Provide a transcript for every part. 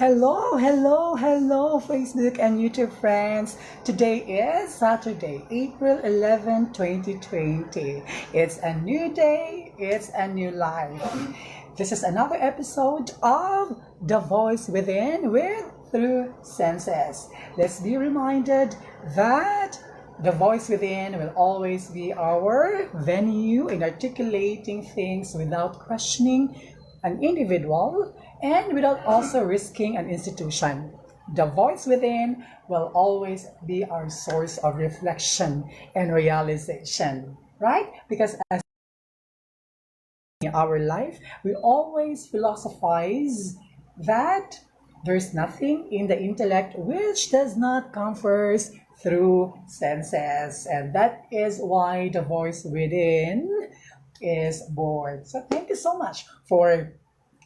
Hello, Facebook and YouTube friends. Today is Saturday, April 11, 2020. It's a new day, it's a new life. This is another episode of The Voice Within with Through Senses. Let's be reminded that the voice within will always be our venue in articulating things without questioning an individual and without also risking an institution. The voice within will always be our source of reflection and realization, right? Because as in our life, we always philosophize that there's nothing in the intellect which does not come first through senses. And that is why the voice within is born. So thank you so much for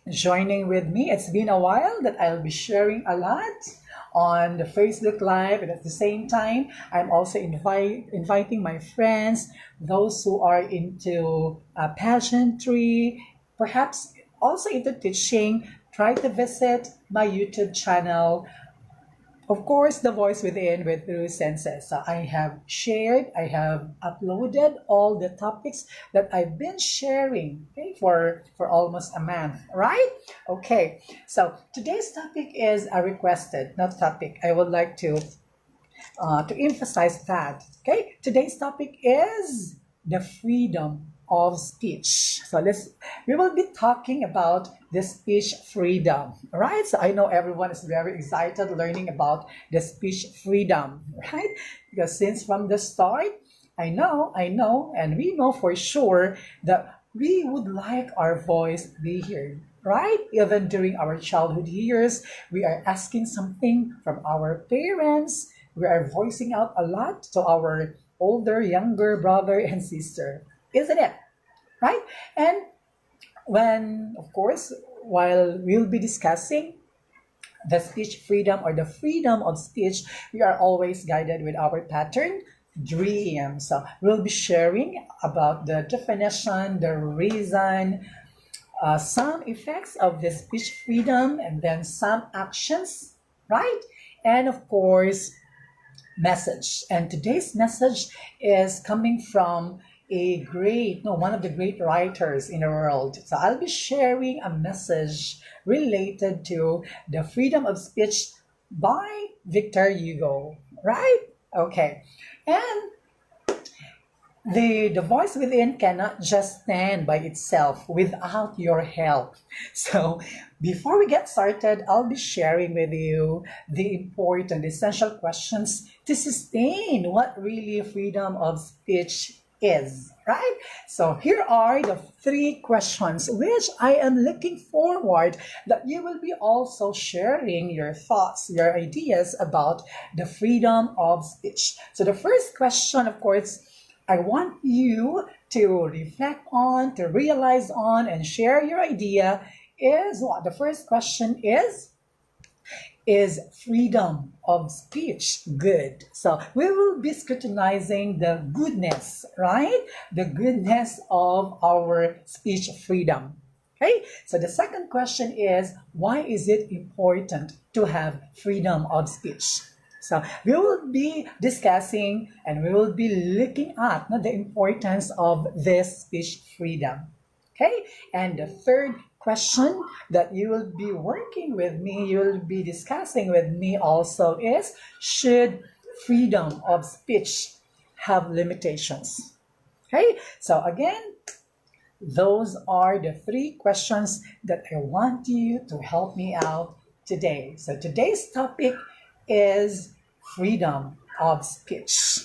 joining with me. It's been a while that I'll be sharing a lot on the Facebook Live, and at the same time, I'm also inviting my friends, those who are into pageantry, perhaps also into teaching. Try to visit my YouTube channel, of course, the voice within with through senses. So I have uploaded all the topics that I've been sharing, okay, for almost a month, right? Okay, so today's topic is a requested, not topic. I would like to emphasize that. Okay, today's topic is the freedom of speech. So we will be talking about the speech freedom, right? So I know everyone is very excited learning about the speech freedom, right? Because since from the start, and we know for sure that we would like our voice be heard, right? Even during our childhood years, we are asking something from our parents. We are voicing out a lot to our older, younger brother and sister, isn't it? Right? And of course, while we'll be discussing the speech freedom or the freedom of speech, we are always guided with our pattern dream. So we'll be sharing about the definition, the reason, some effects of the speech freedom, and then some actions, right? And of course, message. And today's message is coming from one of the great writers in the world. So I'll be sharing a message related to the freedom of speech by Victor Hugo, right? Okay. And the voice within cannot just stand by itself without your help. So before we get started, I'll be sharing with you the important, essential questions to sustain what really freedom of speech is, right? So here are the three questions which I am looking forward that you will be also sharing your thoughts, your ideas about the freedom of speech. So the first question, of course, I want you to reflect on, to realize on, and share your idea is what? The first question is freedom of speech good? So we will be scrutinizing the goodness, right? The goodness of our speech freedom. Okay, so the second question is, why is it important to have freedom of speech? So we will be discussing and we will be looking at the importance of this speech freedom. Okay, and the third question that you will be working with me, you will be discussing with me also is, should freedom of speech have limitations? Okay, so again, those are the three questions that I want you to help me out today. So today's topic is freedom of speech.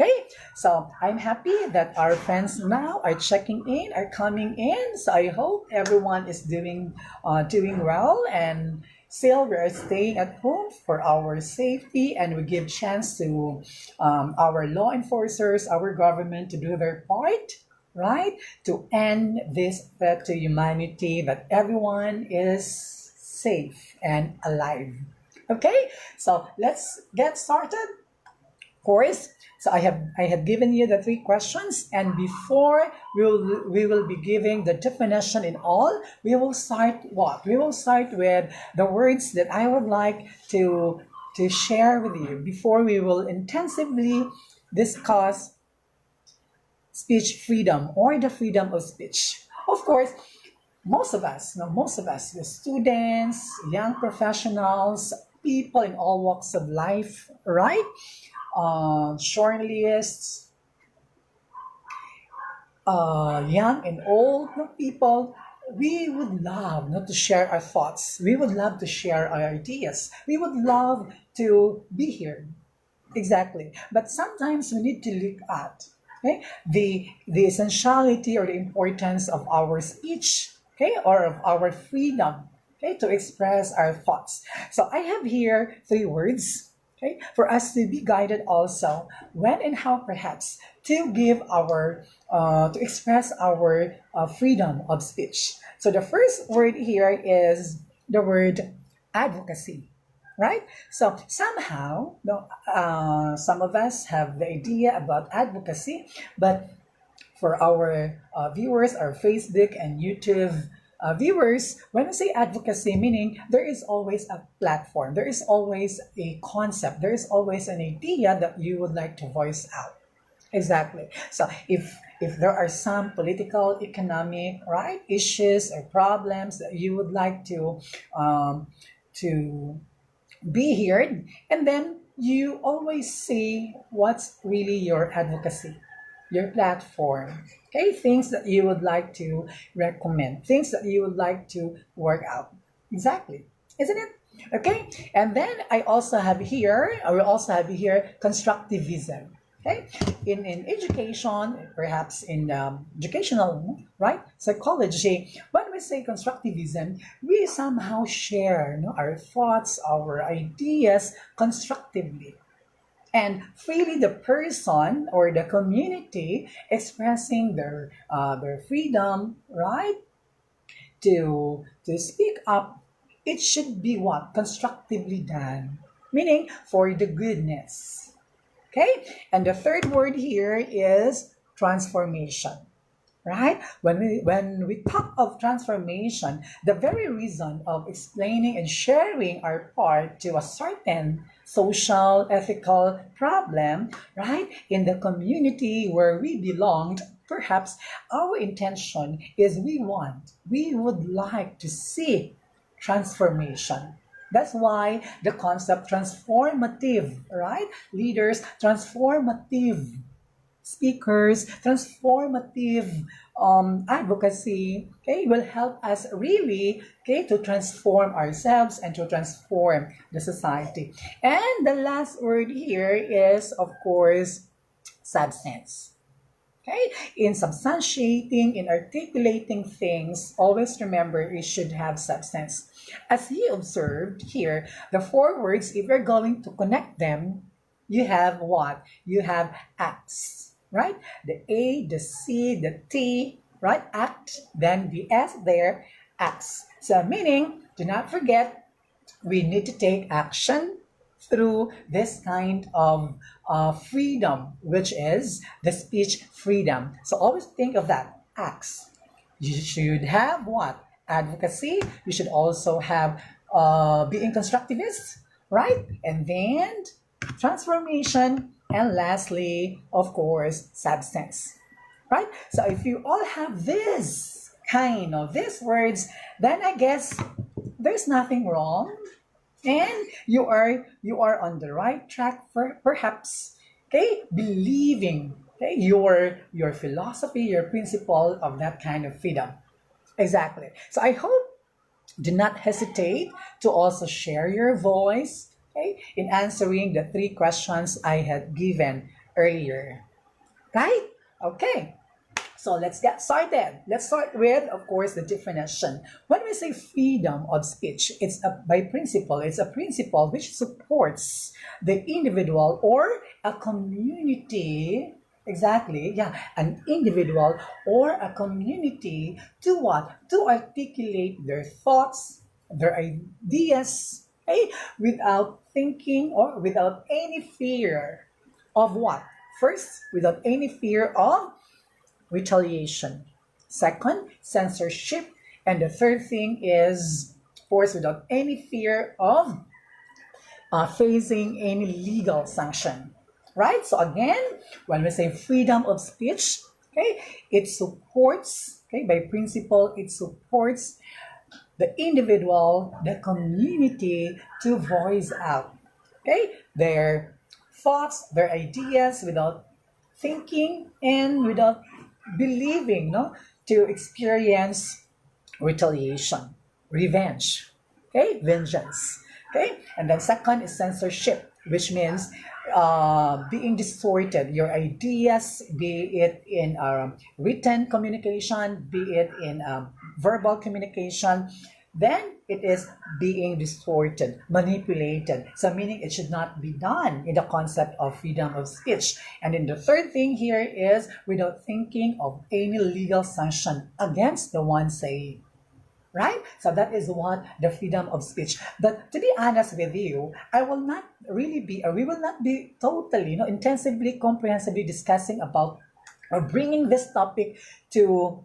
Okay, so I'm happy that our friends now are checking in, are coming in. So I hope everyone is doing well, and still we are staying at home for our safety, and we give chance to our law enforcers, our government to do their part, right, to end this threat to humanity, that everyone is safe and alive. Okay, so let's get started course. So I have given you the three questions, and before we will be giving the definition in all, we will start what? We will start with the words that I would like to share with you before we will intensively discuss speech freedom or the freedom of speech. Of course, most of us, the students, young professionals, people in all walks of life, right? Journalists, young and old people, we would love not to share our thoughts. We would love to share our ideas. We would love to be here. Exactly. But sometimes we need to look at, okay, the essentiality or the importance of our speech, okay, or of our freedom, okay, to express our thoughts. So I have here three words, okay, for us to be guided also when and how perhaps to give our to express our freedom of speech. So the first word here is the word advocacy, right? So somehow, no, some of us have the idea about advocacy, but for our viewers, our Facebook and YouTube viewers, when we say advocacy, meaning there is always a platform, there is always a concept, there is always an idea that you would like to voice out. Exactly. So if there are some political, economic, right, issues or problems that you would like to be heard, and then you always see what's really your advocacy, your platform, okay, things that you would like to recommend, things that you would like to work out. Exactly, isn't it? Okay, and then I will also have here constructivism. Okay, in education, perhaps in educational, right, psychology, when we say constructivism, we somehow share, our thoughts, our ideas constructively, and freely the person or the community expressing their freedom, right, to speak up. It should be what? Constructively done, meaning for the goodness. Okay? And the third word here is transformation. Right? When we talk of transformation, the very reason of explaining and sharing our part to a certain social, ethical problem, right, in the community where we belonged, perhaps our intention is we would like to see transformation. That's why the concept transformative, right? Leaders, transformative speakers, transformative advocacy, okay, will help us really, okay, to transform ourselves and to transform the society. And the last word here is, of course, substance. Okay, in substantiating, in articulating things, always remember it should have substance. As he observed here, the four words, if you're going to connect them, you have what? You have acts, right? The A, the C, the T, right? Act, then the S there, acts. So meaning, do not forget, we need to take action through this kind of freedom, which is the speech freedom. So always think of that. Acts. You should have what? Advocacy. You should also have being constructivist, right? And then transformation. And lastly, of course, substance, right? So if you all have this kind of these words, then I guess there's nothing wrong, and you are on the right track for perhaps, okay, believing, okay, your philosophy, your principle of that kind of freedom. Exactly. So I hope, do not hesitate to also share your voice, okay, in answering the three questions I had given earlier, right? Okay, so let's get started. Let's start with, of course, the definition. When we say freedom of speech, it's a principle which supports the individual or a community. Exactly, yeah, an individual or a community to what? To articulate their thoughts, their ideas, okay, without thinking or without any fear of what? First, without any fear of retaliation. Second, censorship. And the third thing is, of course, without any fear of facing any legal sanction. Right? So again, when we say freedom of speech, okay, it supports, okay, by principle, it supports the individual, the community to voice out, okay, their thoughts, their ideas without thinking and without believing, no, to experience retaliation, revenge, okay, vengeance, okay. And then second is censorship, which means being distorted, your ideas, be it in written communication, be it in verbal communication, then it is being distorted, manipulated. So meaning it should not be done in the concept of freedom of speech. And then the third thing here is without thinking of any legal sanction against the one saying. Right? So that is what the freedom of speech. But to be honest with you, I will not really be, or we will not be totally, intensively, comprehensively discussing about or bringing this topic to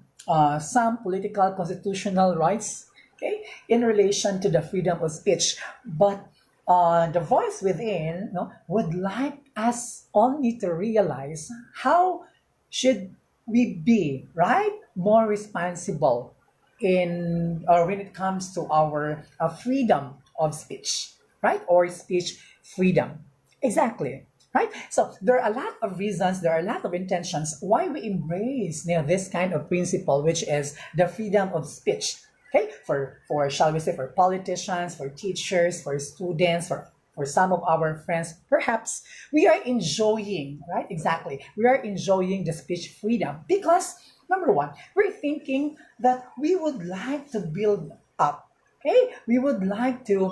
some political constitutional rights, okay, in relation to the freedom of speech. But the voice within, would like us only to realize how should we be, right, more responsible in or when it comes to our freedom of speech, right, or speech freedom. Exactly. Right? So there are a lot of reasons, there are a lot of intentions why we embrace this kind of principle, which is the freedom of speech. Okay, for shall we say, for politicians, for teachers, for students, for some of our friends, perhaps we are enjoying, right? Exactly. We are enjoying the speech freedom because number one, we're thinking that we would like to build up. Okay, we would like to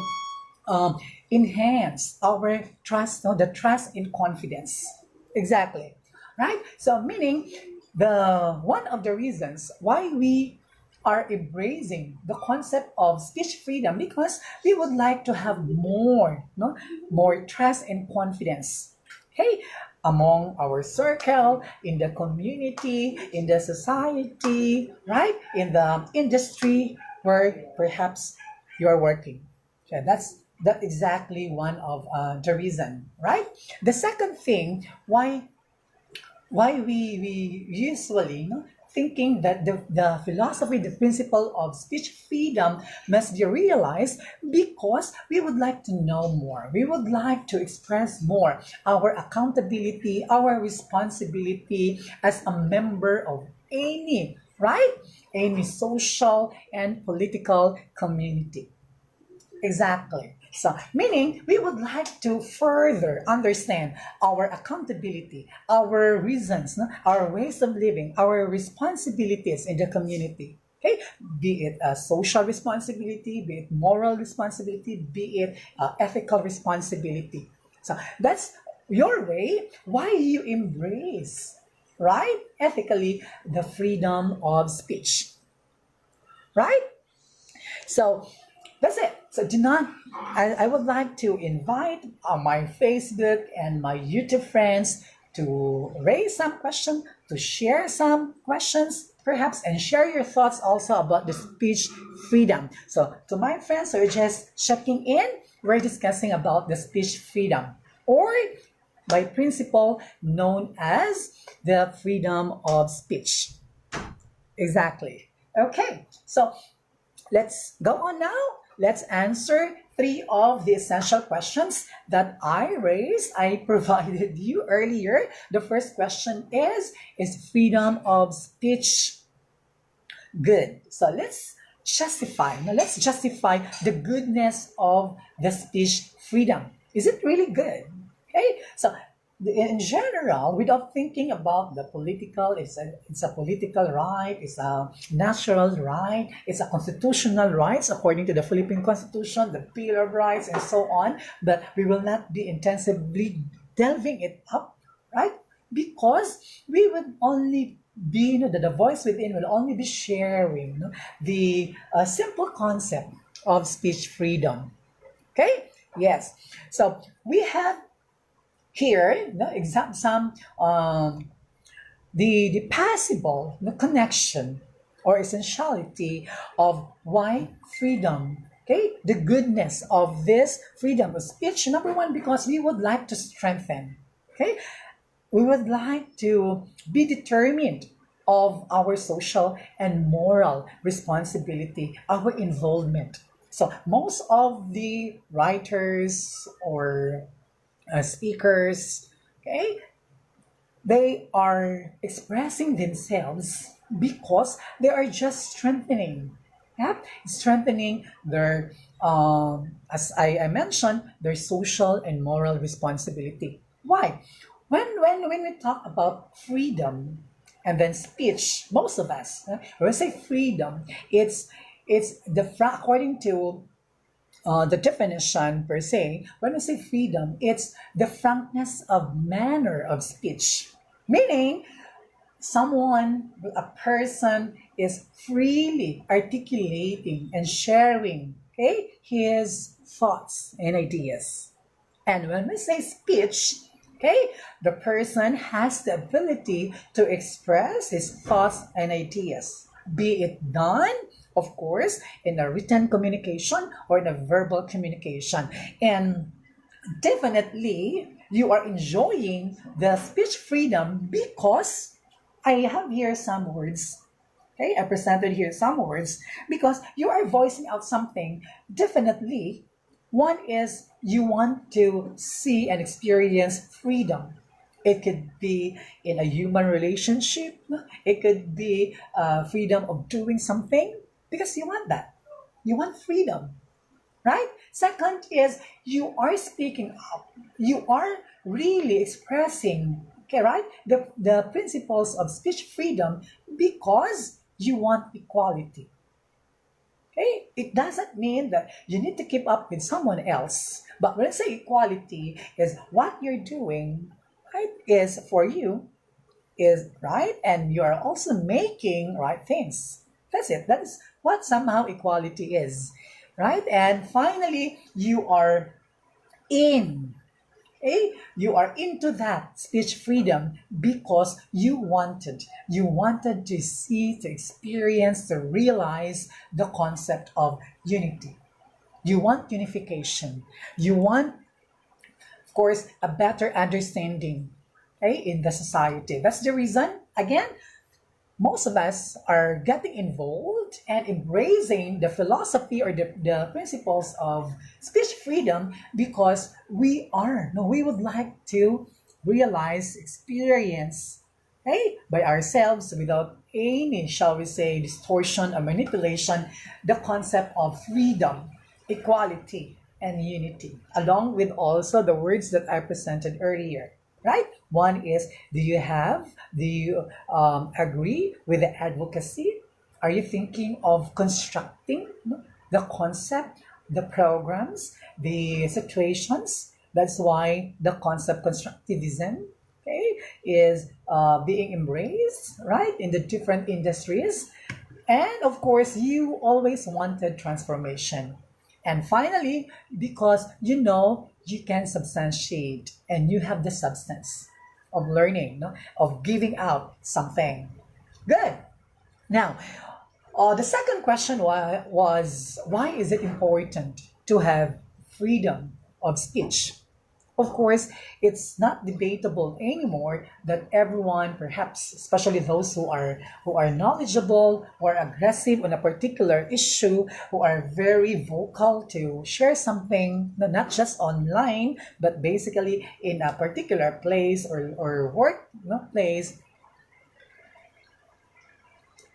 um, enhance our trust, no, the trust and confidence. Exactly, right? So, meaning the one of the reasons why we are embracing the concept of speech freedom because we would like to have more, no, more trust and confidence. Okay, among our circle, in the community, in the society, right? In the industry where perhaps you are working. So that's exactly one of the reason, right? The second thing why we usually thinking that the philosophy, the principle of speech freedom must be realized because we would like to know more. We would like to express more our accountability, our responsibility as a member of any, right? Any social and political community. Exactly. So, meaning we would like to further understand our accountability, our reasons, no? Our ways of living, our responsibilities in the community. Okay, be it a social responsibility, be it moral responsibility, be it ethical responsibility. So that's your way. Why you embrace, right? Ethically, the freedom of speech, right? So that's it. So do not, I would like to invite my Facebook and my YouTube friends to raise some questions, to share some questions perhaps, and share your thoughts also about the speech freedom. So to my friends who are just checking in, we're discussing about the speech freedom or by principle known as the freedom of speech. Exactly. Okay, so let's go on now. Let's answer three of the essential questions that I raised. I provided you earlier. The first question is freedom of speech good? So let's justify the goodness of the speech freedom. Is it really good? Okay, so in general, without thinking about the political, it's a political right, it's a natural right, it's a constitutional rights according to the Philippine Constitution, the Bill of Rights, and so on. But we will not be intensively delving it up, right? Because we would only be, the voice within will only be sharing, the simple concept of speech freedom. Okay? Yes. So we have Here, no, some the possible the connection or essentiality of why freedom, okay, the goodness of this freedom of speech. Number one, because we would like to strengthen, okay, we would like to be determined of our social and moral responsibility, our involvement. So most of the writers or speakers, okay, they are expressing themselves because they are just strengthening, yeah, strengthening their, as I mentioned, their social and moral responsibility. Why? When we talk about freedom and then speech, most of us, when we say freedom, it's according to the definition per se, when we say freedom, it's the frankness of manner of speech. Meaning, a person is freely articulating and sharing, okay, his thoughts and ideas. And when we say speech, okay, the person has the ability to express his thoughts and ideas, be it done, of course, in a written communication or in a verbal communication. And definitely, you are enjoying the speech freedom because I have here some words. Okay, I presented here some words because you are voicing out something. Definitely, one is you want to see and experience freedom. It could be in a human relationship. It could be freedom of doing something because you want that. You want freedom, right? Second is you are speaking up. You are really expressing, okay, right? The principles of speech freedom because you want equality. Okay? It doesn't mean that you need to keep up with someone else. But when I say equality is what you're doing, right, is for you, is right, and you are also making right things. That's it. That's what somehow equality is, right? And finally, you are in. Okay? You are into that speech freedom because you wanted to see, to experience, to realize the concept of unity. You want unification. You want, of course, a better understanding, okay, in the society. That's the reason, again, most of us are getting involved and embracing the philosophy or the principles of speech freedom because we would like to realize, experience, hey, by ourselves without any, shall we say, distortion or manipulation, the concept of freedom, equality, and unity, along with also the words that I presented earlier, right? One is, do you agree with the advocacy? Are you thinking of constructing the concept, the programs, the situations? That's why the concept constructivism, okay, is being embraced, right, in the different industries. And of course, you always wanted transformation. And finally, because you can substantiate and you have the substance of learning, no? Of giving out something. Good. Now, the second question was why is it important to have freedom of speech? Of course, it's not debatable anymore that everyone, perhaps especially those who are knowledgeable, who are aggressive on a particular issue, who are very vocal to share something, not just online, but basically in a particular place or work, place,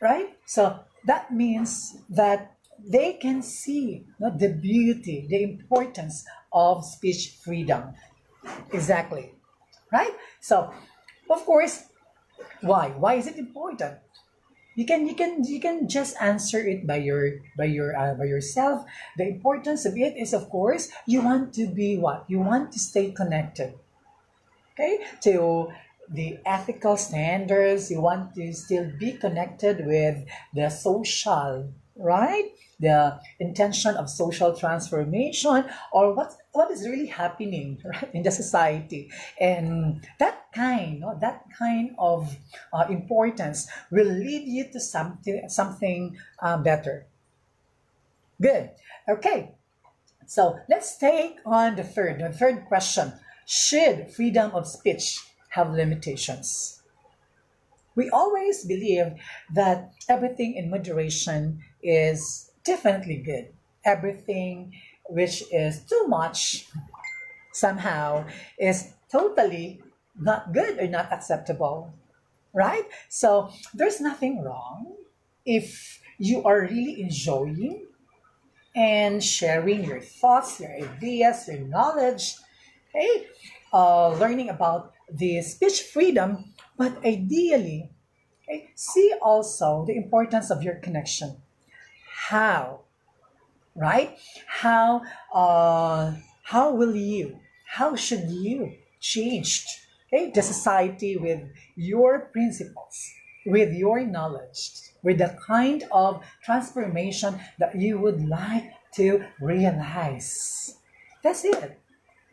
right? So that means that they can see, the beauty, the importance of speech freedom. Exactly. Right? So, of course, why? Why is it important? You can just answer it by yourself. The importance of it is, of course, you want to be what? You want to stay connected, okay, to the ethical standards. You want to still be connected with the social, right? The intention of social transformation, or what is really happening right in the society, and that kind of importance will lead you to something better. Good. Okay. So let's take on the third question. Should freedom of speech have limitations? We always believe that everything in moderation is definitely good. Everything which is too much somehow is totally not good or not acceptable, right? So there's nothing wrong if you are really enjoying and sharing your thoughts, your ideas, your knowledge, okay? Learning about the speech freedom, but ideally, okay, see also the importance of your connection. How, right? How, uh, how will you, how should you change, okay, the society with your principles, with your knowledge, with the kind of transformation that you would like to realize? That's it.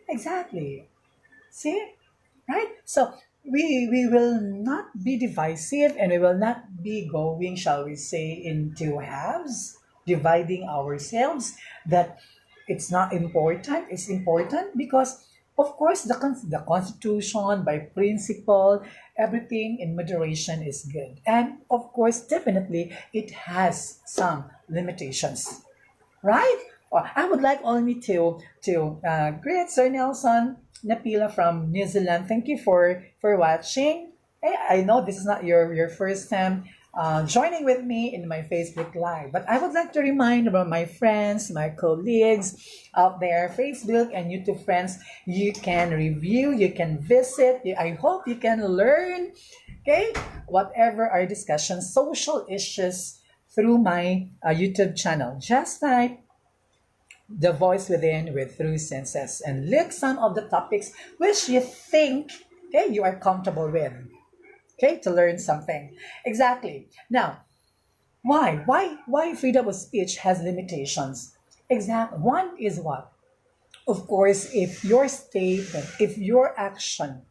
Exactly. See? Right? So we will not be divisive, and we will not be going, shall we say, into halves, dividing ourselves that it's not important. It's important because, of course, the Constitution, by principle, everything in moderation is good. And, of course, definitely, it has some limitations, right? Well, I would like only to greet Sir Nelson Napila from New Zealand. Thank you for watching. Hey, I know this is not your first time joining with me in my Facebook Live, but I would like to remind about my friends, my colleagues out there, Facebook and YouTube friends. You can review, you can visit. I hope you can learn. Okay, whatever our discussions, social issues through my YouTube channel. Just type the voice within with through senses and look some of the topics which you think, okay, you are comfortable with, okay, to learn something. Exactly. Now, why freedom of speech has limitations? Exactly. One is what? Of course, if your statement, if your action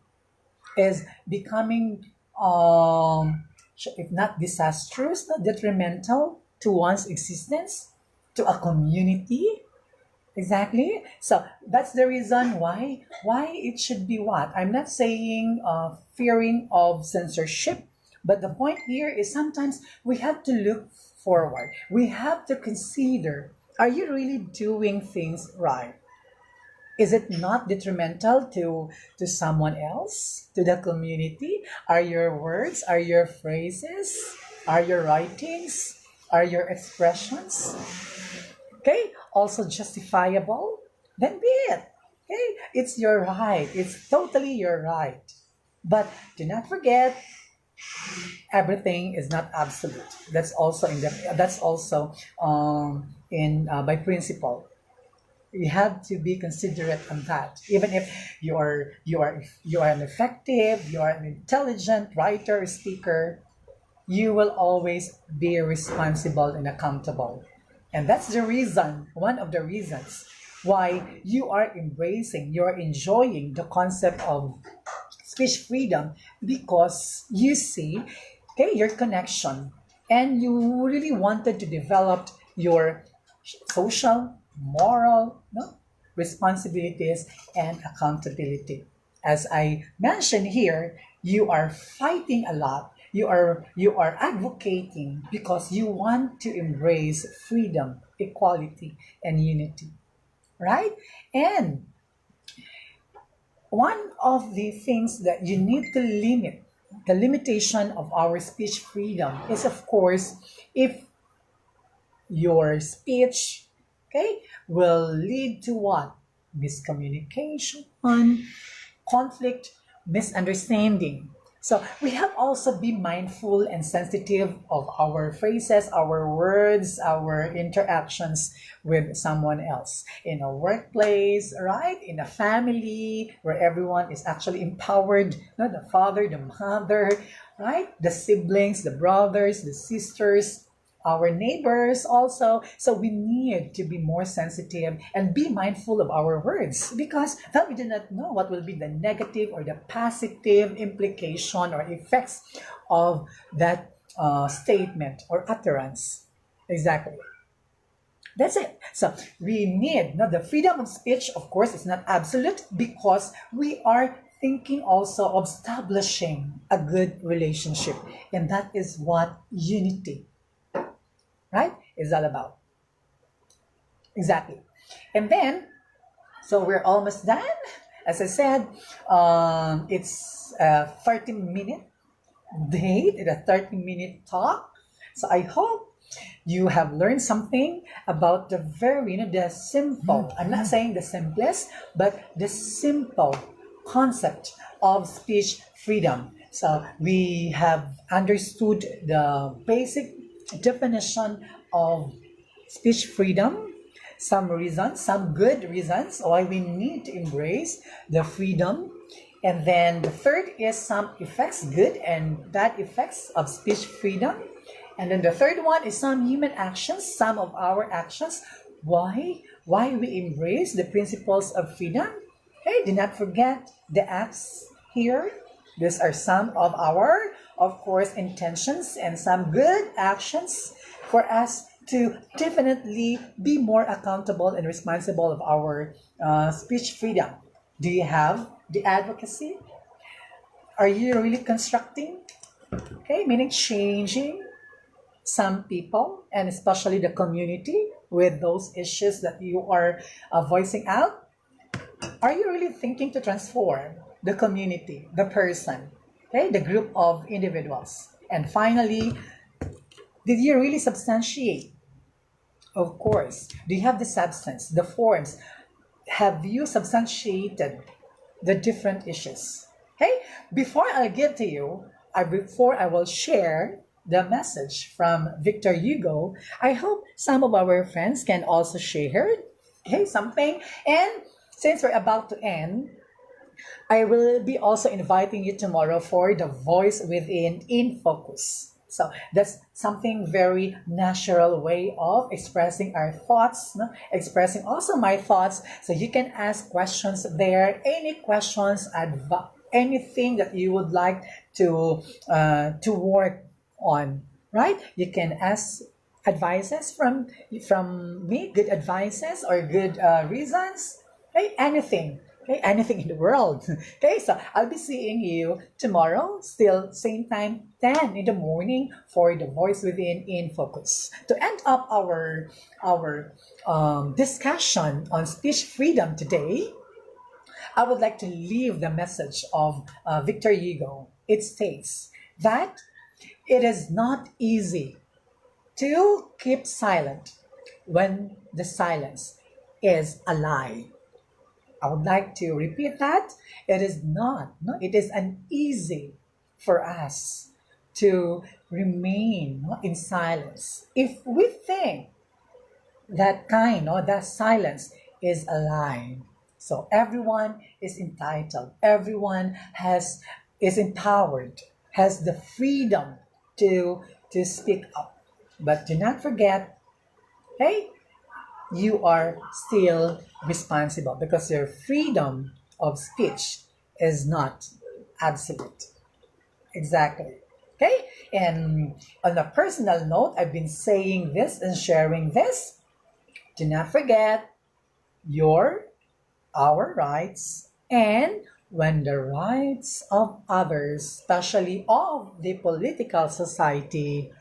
is becoming, if not disastrous, not detrimental to one's existence, to a community. Exactly. So that's the reason why it should be what? I'm not saying fearing of censorship, but the point here is sometimes we have to look forward. We have to consider, are you really doing things right? Is it not detrimental to someone else, to the community? Are your words, are your phrases, are your writings, are your expressions, okay, also justifiable? Then be it. Okay, it's your right. It's totally your right. But do not forget, everything is not absolute. That's also in by principle. You have to be considerate on that. Even if you are an effective, you are an intelligent writer, speaker, you will always be responsible and accountable. And that's the reason, one of the reasons why you are embracing, you're enjoying the concept of speech freedom, because you see, okay, your connection, and you really wanted to develop your social, moral, no, responsibilities and accountability. As I mentioned here, you are fighting a lot. You are advocating because you want to embrace freedom, equality, and unity, right? And one of the things that you need to limit, the limitation of our speech freedom, is of course if your speech, okay, will lead to what? Miscommunication, conflict, misunderstanding. So we have also be mindful and sensitive of our phrases, our words, our interactions with someone else in a workplace, right? In a family where everyone is actually empowered, no? The father, the mother, right? The siblings, the brothers, the sisters, our neighbors also. So we need to be more sensitive and be mindful of our words because that we do not know what will be the negative or the positive implication or effects of that statement or utterance. Exactly. That's it. So we need, the freedom of speech, of course, is not absolute because we are thinking also of establishing a good relationship. And that is what unity, right, is all about. Exactly. And then, so we're almost done. As I said, it's a 30-minute date, a 30-minute talk. So I hope you have learned something about the very, the simple, I'm not saying the simplest, but the simple concept of speech freedom. So we have understood the basic definition of speech freedom, some reasons, some good reasons why we need to embrace the freedom. And then the third is some effects, good and bad effects of speech freedom. And then the third one is some human actions, some of our actions. Why we embrace the principles of freedom? Hey, do not forget the acts here. These are some of our, of course, intentions and some good actions for us to definitely be more accountable and responsible of our speech freedom. Do you have the advocacy? Are you really constructing? Okay, meaning changing some people and especially the community with those issues that you are voicing out? Are you really thinking to transform the community, the person, okay, the group of individuals? And finally, did you really substantiate? Of course. Do you have the substance, the forms? Have you substantiated the different issues? Okay, before I get to you, before I will share the message from Victor Hugo, I hope some of our friends can also share, okay, something. And since we're about to end, I will be also inviting you tomorrow for the Voice Within in Focus. So that's something very natural way of expressing our thoughts, no? Expressing also my thoughts. So you can ask questions there, any questions, anything that you would like to work on, right? You can ask advices from me, good advices or good reasons, okay? Anything. Okay, anything in the world. Okay, so I'll be seeing you tomorrow, still same time, 10 in the morning for the Voice Within in Focus. To end up our discussion on speech freedom today, I would like to leave the message of Victor Hugo. It states that it is not easy to keep silent when the silence is a lie. I would like to repeat that. It is not, no, it is uneasy for us to remain, no, in silence if we think that kind or that silence is a lie. So everyone is entitled. Everyone is empowered, has the freedom to speak up. But do not forget, hey, you are still responsible because your freedom of speech is not absolute. Exactly. Okay? And on a personal note, I've been saying this and sharing this. Do not forget your, our rights, and when the rights of others, especially of the political society,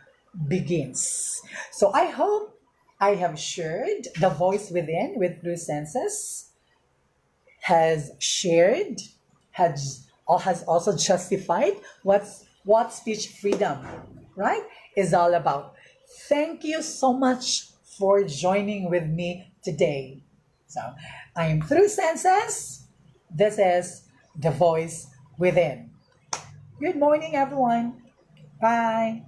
begins. So I hope I have shared the voice within with Blue Senses, has shared, has also justified what speech freedom, right, is all about. Thank you so much for joining with me today. So I am Through Senses. This is the voice within. Good morning, everyone. Bye.